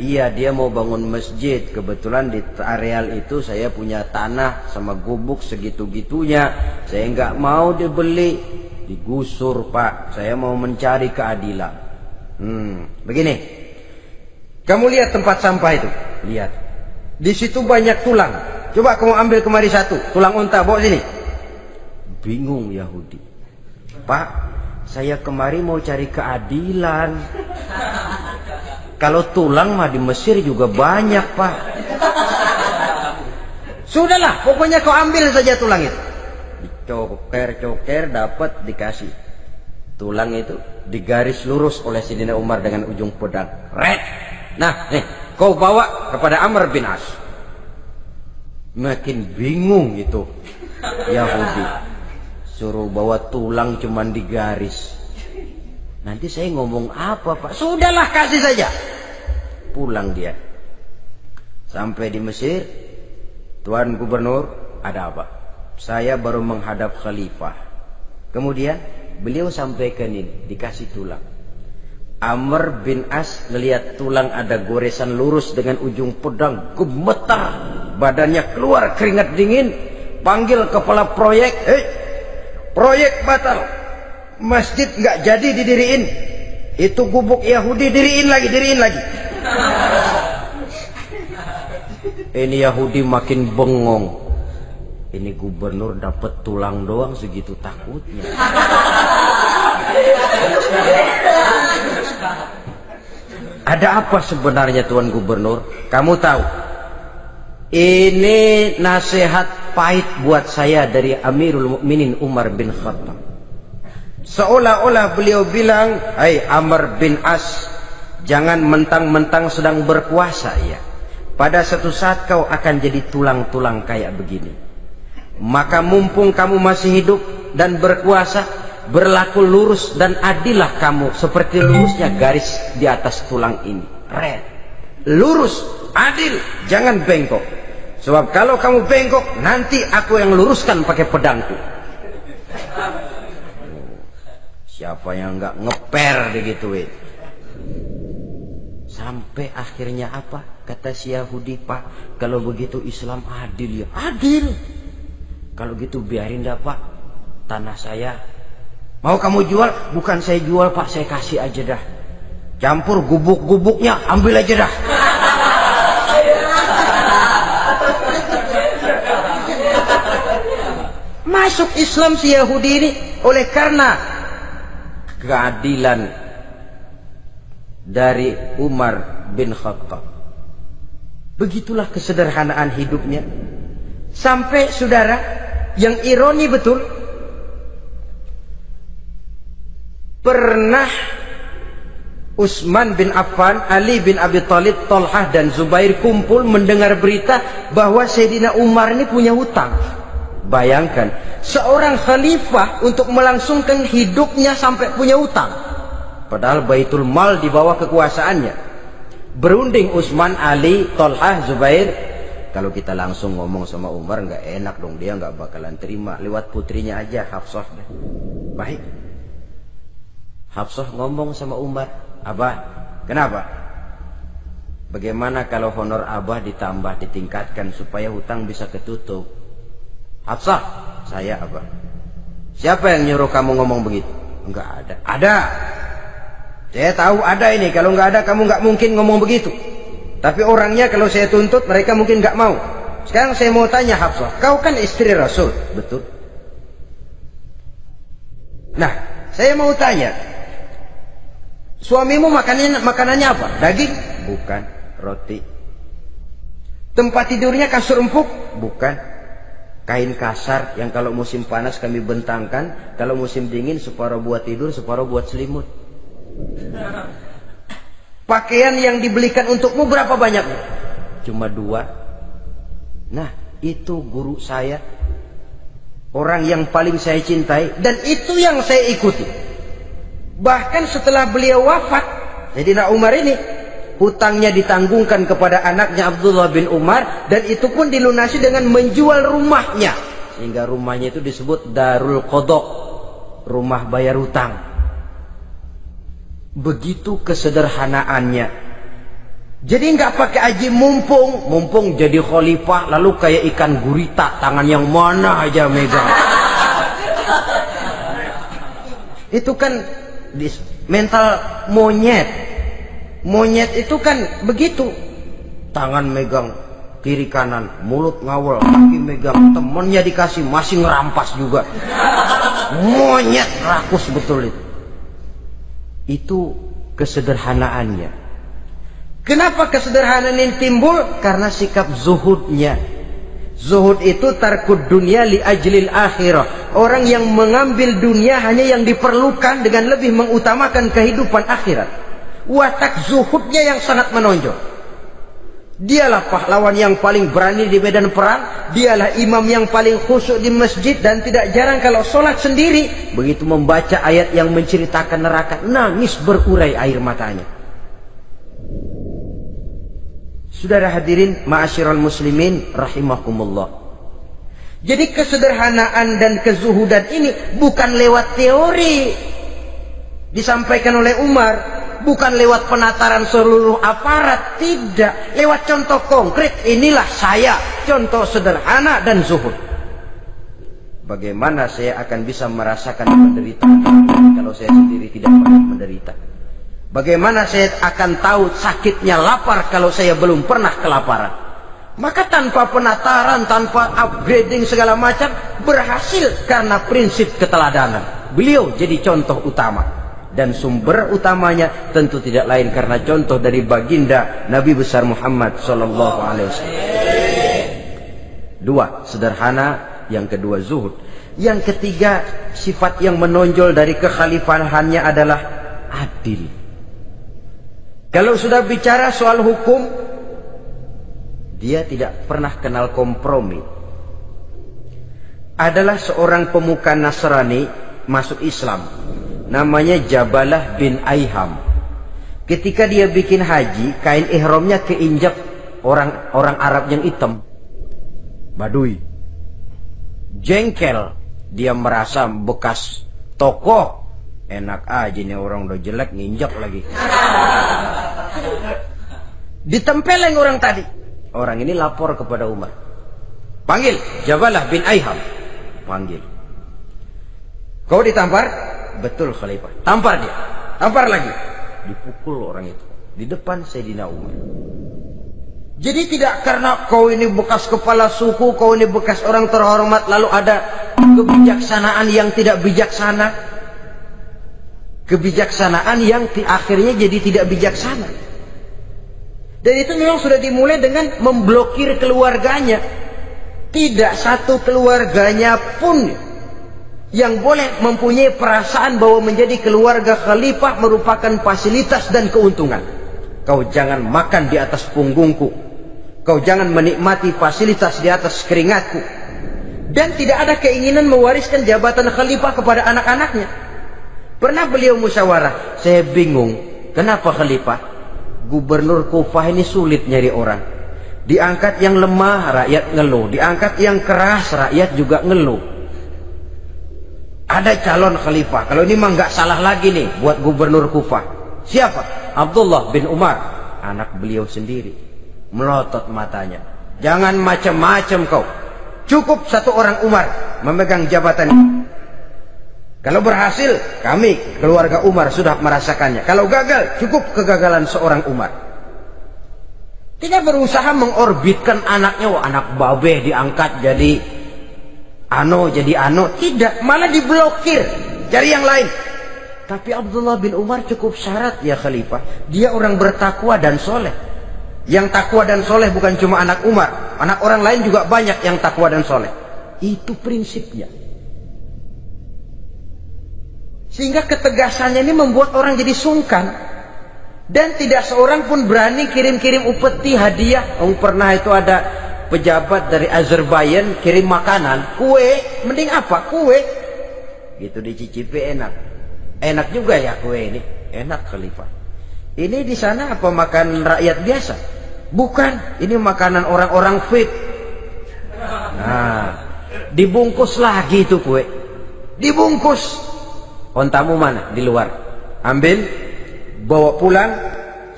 iya dia mau bangun masjid. Kebetulan di areal itu saya punya tanah sama gubuk segitu-gitunya. Saya nggak mau dibeli, digusur Pak. Saya mau mencari keadilan. Begini, kamu lihat tempat sampah itu. Lihat, di situ banyak tulang. Coba kamu ambil kemari satu, tulang unta, bawa sini. Bingung Yahudi. Pak, saya kemari mau cari keadilan. Kalau tulang mah di Mesir juga banyak Pak. Sudahlah, pokoknya kau ambil saja tulang itu. Dicoker-coker dapat dikasih. Tulang itu digaris lurus oleh Sayyidina Umar dengan ujung pedang. Red. Nah, nih, kau bawa kepada Amr bin As. Makin bingung itu Yahudi. Suruh bawa tulang cuman digaris. Nanti saya ngomong apa Pak? Sudahlah, kasih saja. Pulang dia. Sampai di Mesir. Tuan Gubernur, ada apa? Saya baru menghadap Khalifah. Kemudian beliau sampaikan ini, dikasih tulang. Amr bin As ngelihat tulang ada goresan lurus dengan ujung pedang, gemetar. Badannya keluar keringat dingin. Panggil kepala proyek. Proyek batal. Masjid nggak jadi didiriin. Itu gubuk Yahudi diriin lagi. Ini Yahudi makin bengong. Ini gubernur dapat tulang doang segitu takutnya. Ada apa sebenarnya Tuan Gubernur? Kamu tahu? Ini nasihat pahit buat saya dari Amirul Mukminin Umar bin Khattab. Seolah-olah beliau bilang, "Hai Amr bin As, jangan mentang-mentang sedang berkuasa ya. Pada suatu saat kau akan jadi tulang-tulang kayak begini. Maka mumpung kamu masih hidup dan berkuasa, berlaku lurus dan adillah kamu seperti lurusnya garis di atas tulang ini. Red. Lurus, adil, jangan bengkok. Sebab kalau kamu bengkok, nanti aku yang luruskan pakai pedangku. Siapa yang nggak ngeper digituin? Sampai akhirnya apa? Kata si Yahudi, Pak, kalau begitu Islam adil ya. Adil. Kalau gitu biarin dah, Pak. Tanah saya mau kamu jual? Bukan saya jual, Pak, saya kasih aja dah. Campur gubuk-gubuknya, ambil aja dah. Masuk Islam si Yahudi ini oleh karena keadilan dari Umar bin Khattab. Begitulah kesederhanaan hidupnya. Sampai saudara, yang ironi betul, pernah Utsman bin Affan, Ali bin Abi Thalib, Thalhah dan Zubair kumpul mendengar berita bahwa Sayyidina Umar ini punya hutang. Bayangkan, seorang khalifah untuk melangsungkan hidupnya sampai punya hutang. Padahal Baitul Mal di bawah kekuasaannya. Berunding Utsman, Ali, Thalhah, Zubair. Kalau kita langsung ngomong sama Umar nggak enak dong, dia nggak bakalan terima. Lewat putrinya aja, Hafsah. Baik. Hafsah ngomong sama Umar, Abah, kenapa? Bagaimana kalau honor Abah ditambah, ditingkatkan supaya hutang bisa ketutup? Hafsah, saya Abah. Siapa yang nyuruh kamu ngomong begitu? Enggak ada. Ada. Saya tahu ada ini. Kalau enggak ada, kamu enggak mungkin ngomong begitu. Tapi orangnya kalau saya tuntut, mereka mungkin enggak mau. Sekarang saya mau tanya Hafsah, kau kan istri Rasul, betul? Nah, saya mau tanya, suamimu makanannya apa? Daging? Bukan. Roti. Tempat tidurnya kasur empuk? Bukan. Kain kasar yang kalau musim panas kami bentangkan, kalau musim dingin separuh buat tidur, separuh buat selimut. Pakaian yang dibelikan untukmu berapa banyaknya? Cuma 2. Nah, itu guru saya, orang yang paling saya cintai, dan itu yang saya ikuti. Bahkan setelah beliau wafat, Sayyidina Umar ini hutangnya ditanggungkan kepada anaknya Abdullah bin Umar, dan itu pun dilunasi dengan menjual rumahnya, sehingga rumahnya itu disebut Darul Qadha, rumah bayar hutang. Begitu kesederhanaannya. Jadi nggak pakai aji mumpung jadi khalifah lalu kayak ikan gurita, tangan yang mana aja megang. Itu kan mental monyet. Monyet itu kan begitu, tangan megang kiri kanan, mulut ngawal, kaki megang, temennya dikasih masih ngerampas juga. Monyet rakus betul itu. Itu kesederhanaannya. Kenapa kesederhanaan ini timbul? Karena sikap zuhudnya. Zuhud itu tarkud dunia li ajlil akhirah. Orang yang mengambil dunia hanya yang diperlukan dengan lebih mengutamakan kehidupan akhirat. Watak zuhudnya yang sangat menonjol. Dialah pahlawan yang paling berani di medan perang. Dialah imam yang paling khusyuk di masjid. Dan tidak jarang kalau sholat sendiri, begitu membaca ayat yang menceritakan neraka, nangis berurai air matanya. Saudara hadirin ma'asyiral muslimin rahimakumullah. Jadi kesederhanaan dan kezuhudan ini bukan lewat teori disampaikan oleh Umar, bukan lewat penataran seluruh aparat, tidak, lewat contoh konkret. Inilah saya, contoh sederhana dan zuhud. Bagaimana saya akan bisa merasakan penderitaan kalau saya sendiri tidak pernah menderita? Bagaimana saya akan tahu sakitnya lapar kalau saya belum pernah kelaparan? Maka tanpa penataran, tanpa upgrading segala macam, berhasil karena prinsip keteladanan. Beliau jadi contoh utama. Dan sumber utamanya tentu tidak lain karena contoh dari baginda Nabi besar Muhammad sallallahu alaihi wasallam. 2, sederhana. Yang kedua, zuhud. Yang ketiga, sifat yang menonjol dari kekhalifahannya adalah adil. Kalau sudah bicara soal hukum, dia tidak pernah kenal kompromi. Adalah seorang pemuka Nasrani masuk Islam. Namanya Jabalah bin Aiham. Ketika dia bikin haji, kain ihramnya keinjak orang Arab yang hitam, Badui. Jengkel, dia merasa bekas tokoh, enak aja nih orang udah jelek nginjak lagi. Ditempeleng orang tadi. Orang ini lapor kepada Umar. Panggil Jabalah bin Aiham. Panggil. Kau ditampar? Betul Khalifah. Tampar dia. Tampar lagi. Dipukul orang itu di depan Sayyidina Umar. Jadi tidak karena kau ini bekas kepala suku, kau ini bekas orang terhormat, lalu ada kebijaksanaan yang tidak bijaksana. Kebijaksanaan yang akhirnya jadi tidak bijaksana. Dan itu memang sudah dimulai dengan memblokir keluarganya. Tidak satu keluarganya pun yang boleh mempunyai perasaan bahwa menjadi keluarga khalifah merupakan fasilitas dan keuntungan. Kau jangan makan di atas punggungku. Kau jangan menikmati fasilitas di atas keringatku. Dan tidak ada keinginan mewariskan jabatan khalifah kepada anak-anaknya. Pernah beliau musyawarah, saya bingung, kenapa khalifah? Gubernur Kufah ini sulit nyari orang. Diangkat yang lemah, rakyat ngeluh. Diangkat yang keras, rakyat juga ngeluh. Ada calon khalifah. Kalau ini mah nggak salah lagi nih buat gubernur Kufah. Siapa? Abdullah bin Umar, anak beliau sendiri. Melotot matanya. Jangan macam-macam kau. Cukup satu orang Umar memegang jabatan ini. Kalau berhasil, kami keluarga Umar sudah merasakannya. Kalau gagal, cukup kegagalan seorang Umar. Tidak berusaha mengorbitkan anaknya. Wah, anak babe diangkat jadi tidak, malah diblokir, cari yang lain. Tapi Abdullah bin Umar cukup syarat ya khalifah, dia orang bertakwa dan soleh. Yang takwa dan soleh bukan cuma anak Umar, anak orang lain juga banyak yang takwa dan soleh. Itu prinsipnya. Sehingga ketegasannya ini membuat orang jadi sungkan. Dan tidak seorang pun berani kirim-kirim upeti hadiah. Pernah itu ada pejabat dari Azerbaijan kirim makanan, kue, mending apa? Kue. Gitu dicicipi enak. Enak juga ya kue ini. Enak khalifah. Ini di sana apa makan rakyat biasa? Bukan, ini makanan orang-orang fit. Nah, dibungkus lagi itu kue. Dibungkus. Ontamu mana? Di luar. Ambil, bawa pulang,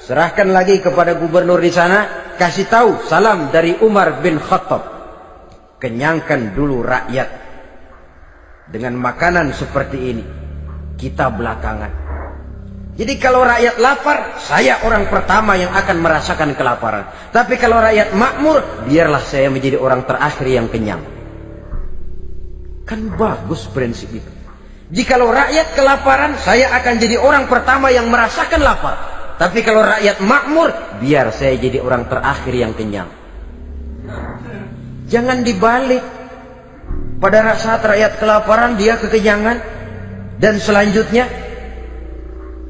serahkan lagi kepada gubernur di sana. Kasih tahu salam dari Umar bin Khattab. Kenyangkan dulu rakyat dengan makanan seperti ini. Kita belakangan. Jadi kalau rakyat lapar, saya orang pertama yang akan merasakan kelaparan. Tapi kalau rakyat makmur, biarlah saya menjadi orang terakhir yang kenyang. Kan bagus prinsip itu. Jikalau rakyat kelaparan, saya akan jadi orang pertama yang merasakan lapar. Tapi kalau rakyat makmur, biar saya jadi orang terakhir yang kenyang. Jangan dibalik. Pada saat rakyat kelaparan, dia kekenyangan. Dan selanjutnya,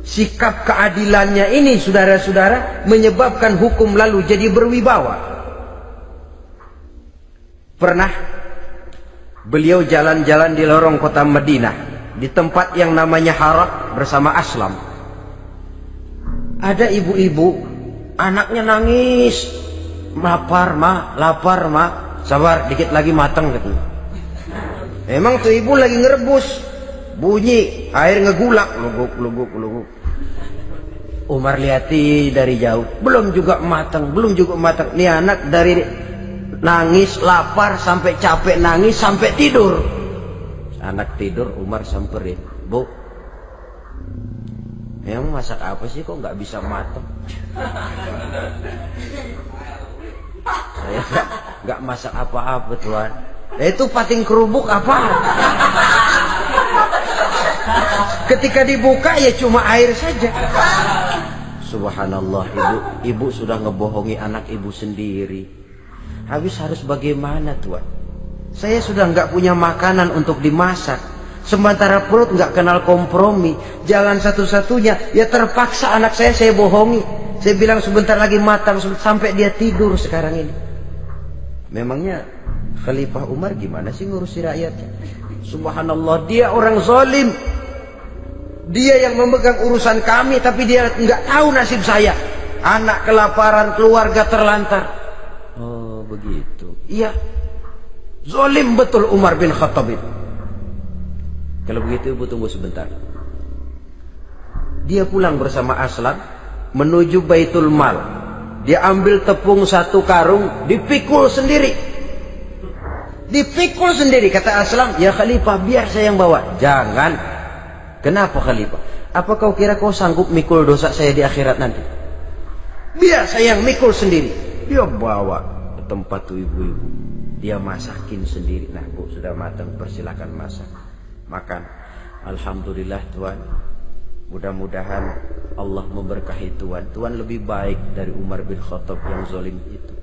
sikap keadilannya ini, saudara-saudara, menyebabkan hukum lalu jadi berwibawa. Pernah beliau jalan-jalan di lorong kota Madinah, di tempat yang namanya Harah bersama Aslam. Ada ibu-ibu, anaknya nangis, lapar ma, sabar dikit lagi matang katanya. Memang tuh ibu lagi ngerebus, bunyi air ngegulak, luguk. Umar lihati dari jauh, belum juga matang. Nih anak dari nangis, lapar, sampai capek nangis, sampai tidur. Anak tidur, Umar samperin, Bu, emang masak apa sih kok nggak bisa matang? Saya nggak masak apa-apa tuan. Itu pating kerubuk apa? Ketika dibuka ya cuma air saja. Subhanallah, ibu sudah ngebohongi anak ibu sendiri. Habis harus bagaimana tuan? Saya sudah nggak punya makanan untuk dimasak. Sementara perut nggak kenal kompromi. Jalan satu-satunya ya terpaksa anak saya bohongi. Saya bilang sebentar lagi matang sampai dia tidur sekarang ini. Memangnya Khalifah Umar gimana sih ngurusi rakyatnya? Subhanallah, dia orang zalim. Dia yang memegang urusan kami, tapi dia nggak tahu nasib saya. Anak kelaparan, keluarga terlantar. Oh begitu. Iya, zalim betul Umar bin Khattab itu. Kalau begitu ibu tunggu sebentar. Dia pulang bersama Aslam menuju Baitul Mal. Dia ambil tepung 1 karung, dipikul sendiri. Dipikul sendiri. Kata Aslam, ya Khalifah biar saya yang bawa. Jangan. Kenapa Khalifah? Apa kau kira kau sanggup mikul dosa saya di akhirat nanti? Biar saya yang mikul sendiri. Dia bawa ke tempat tuh ibu-ibu. Dia masakin sendiri. Nah bu, sudah matang, persilakan masak. Makan. Alhamdulillah Tuhan. Mudah-mudahan Allah memberkahi Tuhan. Tuhan lebih baik dari Umar bin Khattab yang zalim itu.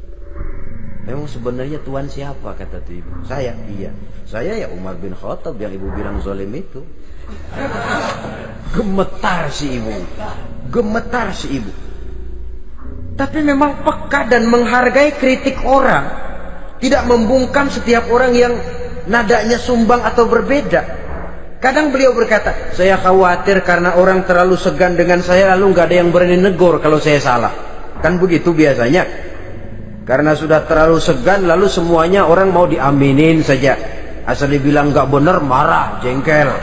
Memang sebenarnya Tuhan siapa, kata tuh ibu? Saya. Iya, saya ya Umar bin Khattab yang ibu bilang zalim itu. Gemetar si ibu. Gemetar si ibu. Tapi memang peka dan menghargai kritik orang. Tidak membungkam setiap orang yang nadanya sumbang atau berbeda. Kadang beliau berkata, saya khawatir karena orang terlalu segan dengan saya, lalu nggak ada yang berani negur kalau saya salah. Kan begitu biasanya. Karena sudah terlalu segan, lalu semuanya orang mau diaminin saja. Asal dibilang nggak benar, marah, jengkel.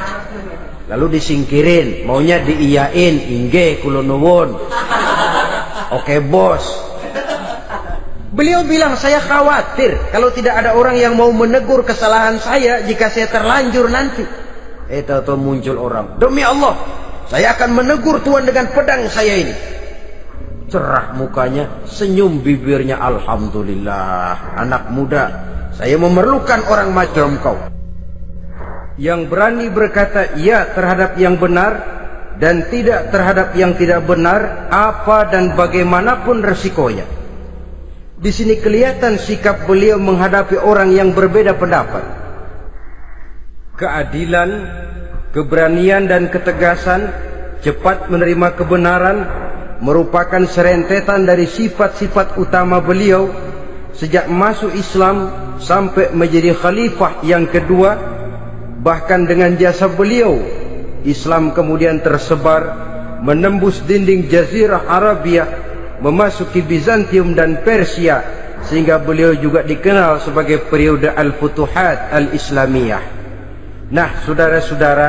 Lalu disingkirin, maunya diiyain, inge kula nuwun. Oke bos. Beliau bilang, saya khawatir kalau tidak ada orang yang mau menegur kesalahan saya jika saya terlanjur nanti. Tahu-tahu muncul orang, demi Allah saya akan menegur Tuhan dengan pedang saya ini. Cerah mukanya, senyum bibirnya, alhamdulillah anak muda, saya memerlukan orang macam kau yang berani berkata ya terhadap yang benar dan tidak terhadap yang tidak benar, apa dan bagaimanapun resikonya. Di sini kelihatan sikap beliau menghadapi orang yang berbeda pendapat. Keadilan, keberanian dan ketegasan, cepat menerima kebenaran merupakan serentetan dari sifat-sifat utama beliau sejak masuk Islam sampai menjadi khalifah yang kedua. Bahkan dengan jasa beliau, Islam kemudian tersebar menembus dinding Jazirah Arabia, memasuki Bizantium dan Persia, sehingga beliau juga dikenal sebagai periode Al-Futuhat Al-Islamiyah. Nah saudara-saudara,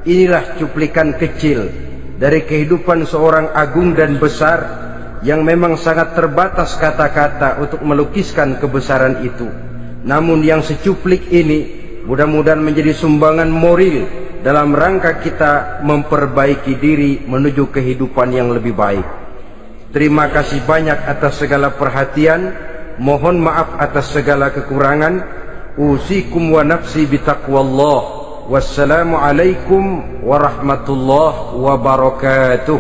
inilah cuplikan kecil dari kehidupan seorang agung dan besar yang memang sangat terbatas kata-kata untuk melukiskan kebesaran itu. Namun yang secuplik ini mudah-mudahan menjadi sumbangan moral dalam rangka kita memperbaiki diri menuju kehidupan yang lebih baik. Terima kasih banyak atas segala perhatian. Mohon maaf atas segala kekurangan. Usikum wa nafsi bitaqwallah. Wassalamualaikum warahmatullahi wabarakatuh.